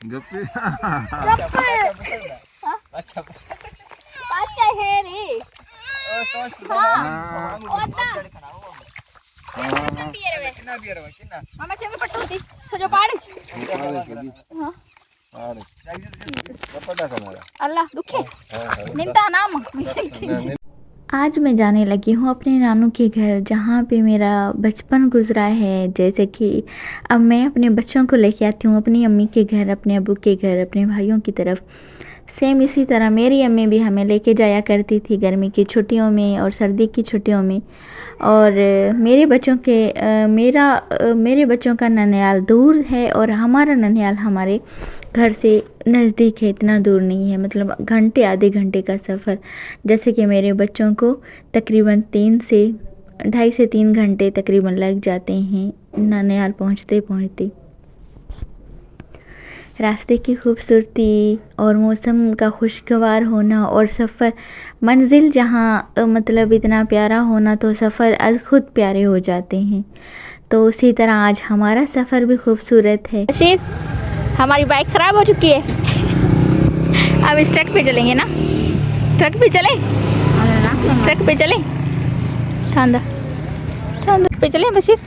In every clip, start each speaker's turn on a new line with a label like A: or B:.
A: गप्पी
B: पाचा है रे मामा से में पट्टूती सजो पाड़िश अल्लाह दुखे निंता नाम
C: आज मैं जाने लगी हूँ अपने नानू के घर, जहाँ पे मेरा बचपन गुजरा है। जैसे कि अब मैं अपने बच्चों को लेके आती हूँ अपनी अम्मी के घर, अपने अब्बू के घर, अपने भाइयों की तरफ। सेम इसी तरह मेरी अम्मी भी हमें लेके जाया करती थी गर्मी की छुट्टियों में और सर्दी की छुट्टियों में। और मेरे बच्चों का ननिहाल दूर है और हमारा ननिहाल हमारे घर से नज़दीक है, इतना दूर नहीं है, मतलब घंटे आधे घंटे का सफ़र। जैसे कि मेरे बच्चों को तकरीबन 2.5 से 3 घंटे तकरीबन लग जाते हैं ननिहाल पहुंचते पहुंचते। रास्ते की खूबसूरती और मौसम का खुशगवार होना और सफ़र मंजिल जहाँ मतलब इतना प्यारा होना, तो सफ़र आज खुद प्यारे हो जाते हैं। तो उसी तरह आज हमारा सफ़र भी खूबसूरत है।
B: बशीर, हमारी बाइक ख़राब हो चुकी है, अब इस ट्रक पे चलेंगे ना। ट्रक पे चले, इस ट्रक पे चले, थांदा पे चले बशीर,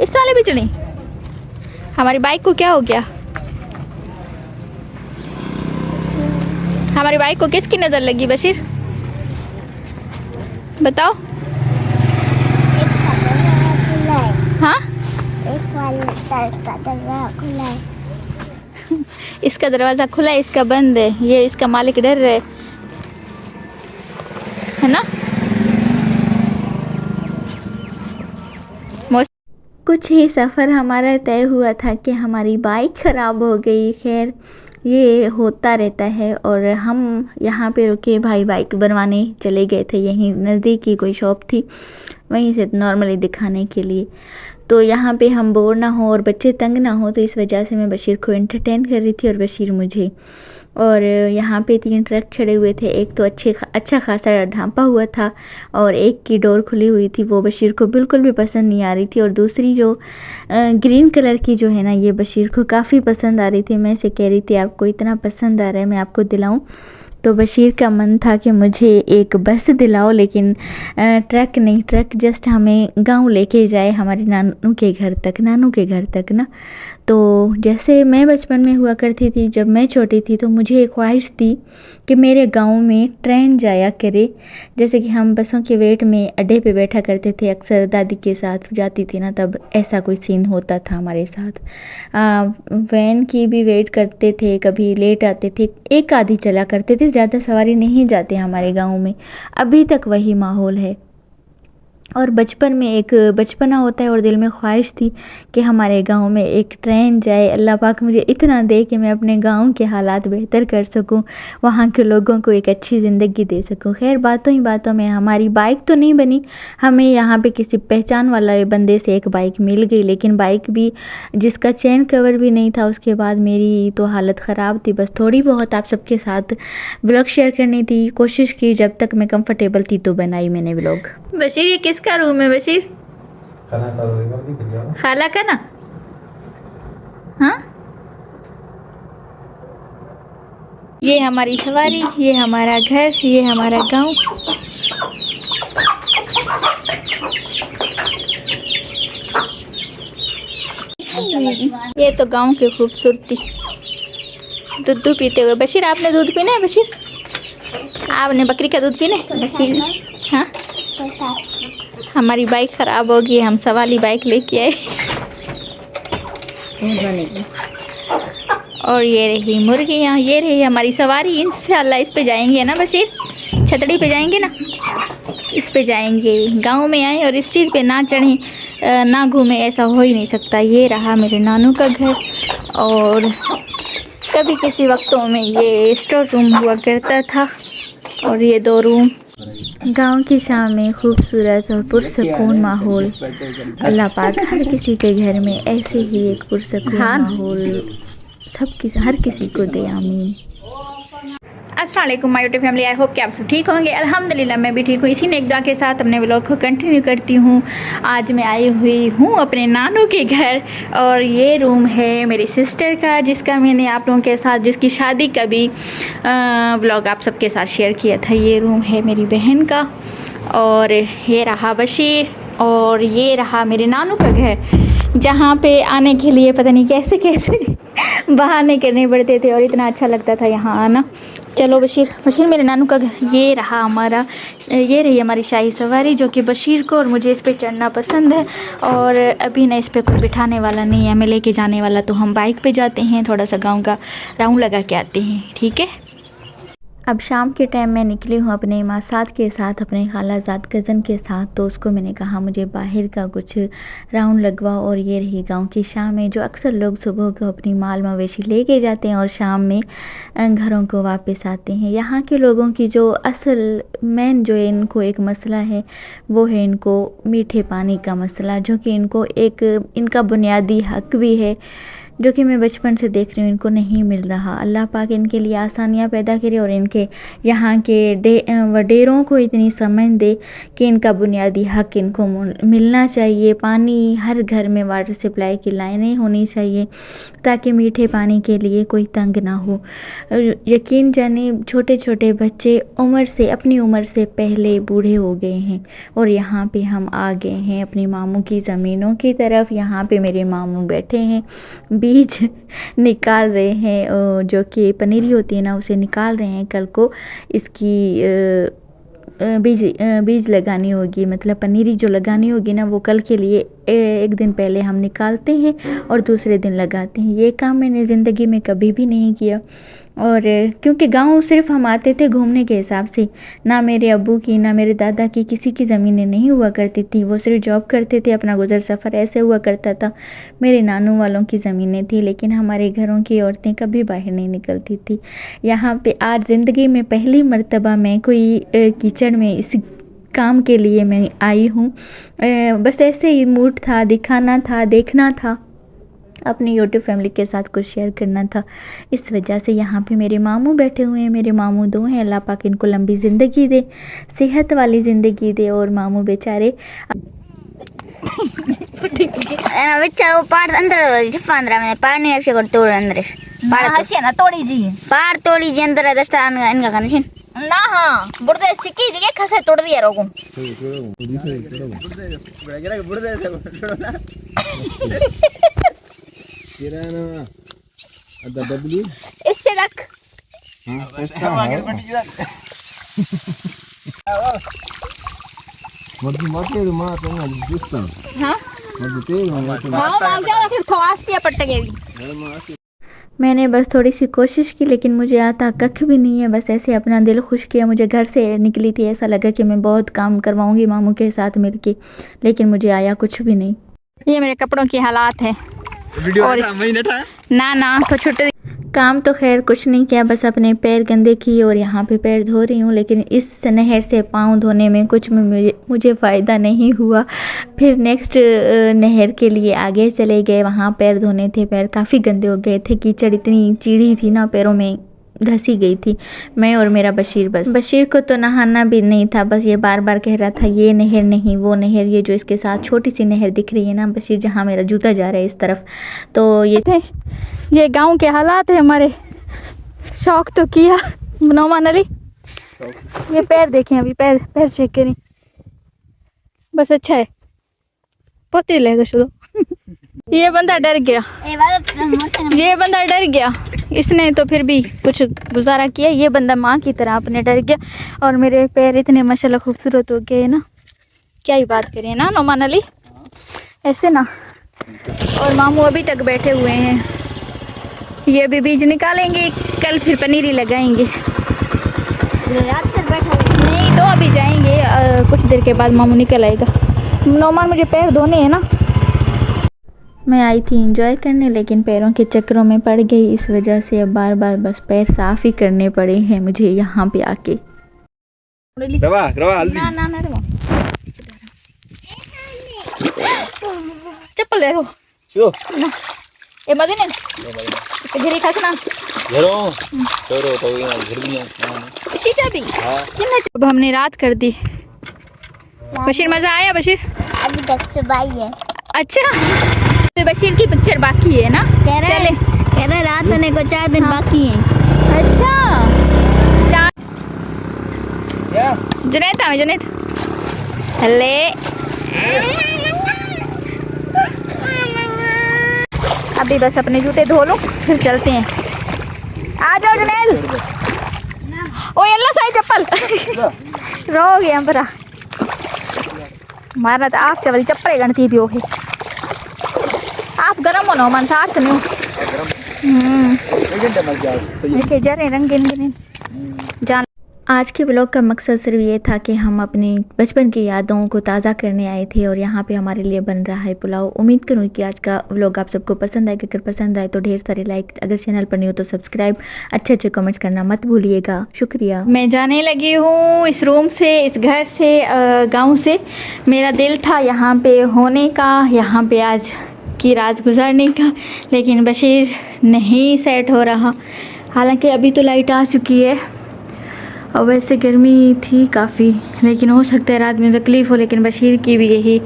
B: इस वाले पे चले। हमारी बाइक को क्या हो गया? हमारी बाइक को किसकी नज़र लगी बशीर, बताओ। हाँ, इसका दरवाज़ा खुला है, इसका बंद है, ये इसका मालिक डर रहा है ना।
C: कुछ ही सफ़र हमारा तय हुआ था कि हमारी बाइक ख़राब हो गई। खैर ये होता रहता है। और हम यहाँ पे रुके, भाई बाइक बनवाने चले गए थे, यहीं नज़दीक की कोई शॉप थी, वहीं से नॉर्मली दिखाने के लिए। तो यहाँ पे हम बोर ना हो और बच्चे तंग ना हो, तो इस वजह से मैं बशीर को एंटरटेन कर रही थी और बशीर मुझे। और यहाँ पे 3 ट्रक खड़े हुए थे, एक तो अच्छा खासा ढांपा हुआ था और एक की डोर खुली हुई थी, वो बशीर को बिल्कुल भी पसंद नहीं आ रही थी। और दूसरी जो ग्रीन कलर की जो है ना, ये बशीर को काफ़ी पसंद आ रही थी। मैं इसे कह रही थी आपको इतना पसंद आ रहा है, मैं आपको दिलाऊं। तो बशीर का मन था कि मुझे एक बस दिलाओ, लेकिन ट्रक नहीं, ट्रक जस्ट हमें गांव लेके जाए हमारे नानू के घर तक ना। तो जैसे मैं बचपन में हुआ करती थी, जब मैं छोटी थी, तो मुझे एक ख्वाहिश थी कि मेरे गांव में ट्रेन जाया करे। जैसे कि हम बसों के वेट में अड्डे पे बैठा करते थे, अक्सर दादी के साथ जाती थी ना, तब ऐसा कोई सीन होता था हमारे साथ। वैन की भी वेट करते थे, कभी लेट आते थे, एक आधी चला करते थे, ज़्यादा सवारी नहीं जाते हमारे गाँव में। अभी तक वही माहौल है। और बचपन में एक बचपना होता है और दिल में ख्वाहिश थी कि हमारे गांव में एक ट्रेन जाए। अल्लाह पाक मुझे इतना दे कि मैं अपने गांव के हालात बेहतर कर सकूं, वहां के लोगों को एक अच्छी ज़िंदगी दे सकूं। खैर बातों ही बातों में हमारी बाइक तो नहीं बनी, हमें यहाँ पे किसी पहचान वाला बंदे से एक बाइक मिल गई, लेकिन बाइक भी जिसका चेन कवर भी नहीं था। उसके बाद मेरी तो हालत ख़राब थी। बस थोड़ी बहुत आप सबके साथ व्लॉग शेयर करनी थी, कोशिश की, जब तक मैं कंफर्टेबल थी तो बनाई मैंने व्लॉग।
B: बशीर, ये किसका रूम है बशीर? खाला का ना। हाँ, ये हमारी सवारी, ये हमारा घर, ये हमारा गांव। ये तो गांव की खूबसूरती। दूध पीते हुए बशीर, आपने दूध पीना है बशीर? आपने बकरी का दूध पीना है बशीर? हाँ, हमारी बाइक ख़राब होगी, हम सवाली बाइक लेके आए। और ये रही मुर्गियाँ, ये रही हमारी सवारी। इंशाल्लाह इस पे जाएंगे ना बशीर, छतड़ी पे जाएंगे ना, इस पे जाएंगे। गांव में आए और इस चीज़ पे ना चढ़ें, ना घूमें, ऐसा हो ही नहीं सकता। ये रहा मेरे नानू का घर। और कभी किसी वक्तों में ये स्टोर रूम हुआ करता था। और ये 2 रूम।
C: गांव की शाम में खूबसूरत और पुरसकून माहौल। अल्लाह पाक हर किसी के घर में ऐसे ही एक पुरसकून माहौल हर किसी को दे, आमीन।
B: अस्सलाम वालेकुम my YouTube family. I hope कि आप सब ठीक होंगे। अल्हम्दुलिल्लाह मैं भी ठीक हूँ। इसी नेक दुआ के साथ अपने व्लॉग को कंटिन्यू करती हूँ। आज मैं आई हुई हूँ अपने नानू के घर और ये रूम है मेरी सिस्टर का, जिसका मैंने आप लोगों के साथ जिसकी शादी का भी व्लॉग आप सबके साथ शेयर किया था। ये रूम है मेरी बहन का और ये रहा बशीर और ये रहा मेरे नानू का घर, जहाँ पे आने के लिए पता नहीं कैसे कैसे बहाने करने पड़ते थे और इतना अच्छा लगता था यहाँ आना। चलो बशीर मेरे नानू का घर। ये रहा हमारा, ये रही हमारी शाही सवारी जो कि बशीर को और मुझे इस पे चढ़ना पसंद है। और अभी ना इस पे कोई बिठाने वाला नहीं है, मैं लेके जाने वाला, तो हम बाइक पे जाते हैं, थोड़ा सा गांव का राउंड लगा के आते हैं। ठीक है।
C: अब शाम के टाइम मैं निकली हूँ अपने मासात के साथ, अपने खालाजाद कज़न के साथ। तो उसको मैंने कहा मुझे बाहर का कुछ राउंड लगवा। और ये रही गांव की शाम में, जो अक्सर लोग सुबह को अपनी माल मवेशी लेके जाते हैं और शाम में घरों को वापस आते हैं। यहाँ के लोगों की जो असल मेन जो है इनको एक मसला है, वो है इनको मीठे पानी का मसला, जो कि इनको एक इनका बुनियादी हक भी है, जो कि मैं बचपन से देख रही हूँ इनको नहीं मिल रहा। अल्लाह पाक इनके लिए आसानियाँ पैदा करे और इनके यहाँ के वडेरों को इतनी समझ दे कि इनका बुनियादी हक इनको मिलना चाहिए। पानी हर घर में वाटर सप्लाई की लाइनें होनी चाहिए ताकि मीठे पानी के लिए कोई तंग ना हो। यकीन जाने छोटे छोटे बच्चे अपनी उम्र से पहले बूढ़े हो गए हैं और यहाँ पे हम आ गए हैं अपनी मामू की ज़मीनों की तरफ। यहाँ पे मेरे मामू बैठे हैं, बीज निकाल रहे हैं, जो कि पनीरी होती है ना, उसे निकाल रहे हैं। कल को इसकी बीज लगानी होगी, मतलब पनीरी जो लगानी होगी ना, वो कल के लिए एक दिन पहले हम निकालते हैं और दूसरे दिन लगाते हैं। ये काम मैंने ज़िंदगी में कभी भी नहीं किया। और क्योंकि गांव सिर्फ हम आते थे घूमने के हिसाब से, ना मेरे अब्बू की ना मेरे दादा की किसी की ज़मीनें नहीं हुआ करती थी। वो सिर्फ जॉब करते थे, अपना गुजर सफ़र ऐसे हुआ करता था। मेरे नानू वालों की ज़मीनें थी, लेकिन हमारे घरों की औरतें कभी बाहर नहीं निकलती थी। यहाँ पे आज ज़िंदगी में पहली मर्तबा मैं कोई कीचड़ में इस काम के लिए मैं आई हूँ। बस ऐसे ही मूड था, दिखाना था, देखना था, अपनी यूट्यूब फैमिली के साथ कुछ शेयर करना था। इस वजह से यहाँ पे मेरे मामू बैठे हुए हैं। मेरे मामू दो हैं, अल्लाह पाक इनको लंबी ज़िंदगी दे, सेहत वाली ज़िंदगी दे। और मामू बेचारे
B: ना हाँ बुर्दे चिक्की जी खसे तोड़ दिया रोगों इससे रख
C: मैंने बस थोड़ी सी कोशिश की, लेकिन मुझे आता कख भी नहीं है। बस ऐसे अपना दिल खुश किया। मुझे घर से निकली थी, ऐसा लगा कि मैं बहुत काम करवाऊंगी मामू के साथ मिलके, लेकिन मुझे आया कुछ भी नहीं।
B: ये मेरे कपड़ों की हालात है। और ना तो छुट्टी
C: काम तो खैर कुछ नहीं किया, बस अपने पैर गंदे किए और यहाँ पे पैर धो रही हूँ। लेकिन इस नहर से पाँव धोने में कुछ मुझे फ़ायदा नहीं हुआ। फिर नेक्स्ट नहर के लिए आगे चले गए, वहाँ पैर धोने थे। पैर काफ़ी गंदे हो गए थे, कीचड़ इतनी चीड़ी थी ना, पैरों में घसी गई थी मैं और मेरा बशीर। बस बशीर को तो नहाना भी नहीं था, बस ये बार बार कह रहा था ये नहर नहीं वो नहर। ये जो इसके साथ छोटी सी नहर दिख रही है ना बशीर, जहाँ मेरा जूता जा रहा है इस तरफ, तो
B: ये गांव के हालात है हमारे। शौक तो किया नौमान अली, ये पैर देखें, अभी पैर चेक करें, बस अच्छा है, पोते लेगा शुरू। ये बंदा डर गया, इसने तो फिर भी कुछ गुजारा किया। ये बंदा माँ की तरह अपने डर गया और मेरे पैर इतने माशाल्लाह खूबसूरत हो गए ना, क्या ही बात करें ना नौमान अली, ऐसे ना। और मामू अभी तक बैठे हुए हैं, ये भी बीज निकालेंगे, कल फिर पनीरी लगाएंगे।
C: रात भर बैठा
B: नहीं तो अभी जाएंगे, कुछ देर के बाद मामू निकल आएगा। नौमान मुझे पैर धोने हैं ना।
C: मैं आई थी एंजॉय करने, लेकिन पैरों के चक्करों में पड़ गई। इस वजह से अब बार बार बस पैर साफ़ ही करने पड़े हैं मुझे यहाँ पे आके।
B: चप्पल ले लो ये मदीने घिरी खास ना
A: घरों छोरो तो ये घर भी नहीं
B: शीशा भी
A: हाँ
B: अब हमने रात कर दी। बशीर मजा आया बशीर?
C: अभी तक सुबह ही है।
B: अच्छा तो बशीर की पिक्चर बाकी है ना?
C: कह रहा रात होने को 4 दिन बाकी हैं।
B: अच्छा
A: क्या
B: जुनैद था जुनैद हले अभी बस अपने जूते धो लो फिर चलते हैं। आ जाओ जुनैद। ओ अल्लाह साई चप्पल रो गया बरा मारना तो आप चवल चप्पल गणती भी ओके आप गरम हो ना मन साथ में देखे जा रहे रंगीन जान। आज के ब्लॉग का मकसद सिर्फ ये था कि हम अपने बचपन की यादों को ताज़ा करने आए थे और यहाँ पे हमारे लिए बन रहा है पुलाव। उम्मीद करूँ कि आज का व्लॉग आप सबको पसंद आएगा। अगर पसंद आए तो ढेर सारे लाइक, अगर चैनल पर नहीं हो तो सब्सक्राइब, अच्छे कमेंट्स करना मत भूलिएगा। शुक्रिया। मैं जाने लगी हूँ इस रूम से, इस घर से, गाँव से। मेरा दिल था यहाँ पे होने का, यहाँ पे आज की रात गुजारने का, लेकिन बशीर नहीं सेट हो रहा। हालांकि अभी तो लाइट आ चुकी है और वैसे गर्मी थी काफ़ी, लेकिन हो सकता है रात में तकलीफ़ हो। लेकिन बशीर की भी यही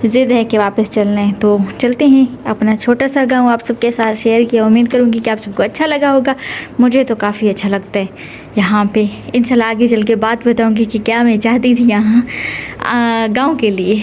B: ज़िद है कि वापस चलना है, तो चलते हैं। अपना छोटा सा गांव आप सबके साथ शेयर किया। उम्मीद करूंगी कि आप सबको अच्छा लगा होगा। मुझे तो काफ़ी अच्छा लगता है यहाँ पे। इंशाल्लाह आगे चल के बात बताऊँगी कि क्या मैं चाहती थी यहाँ गाँव के लिए।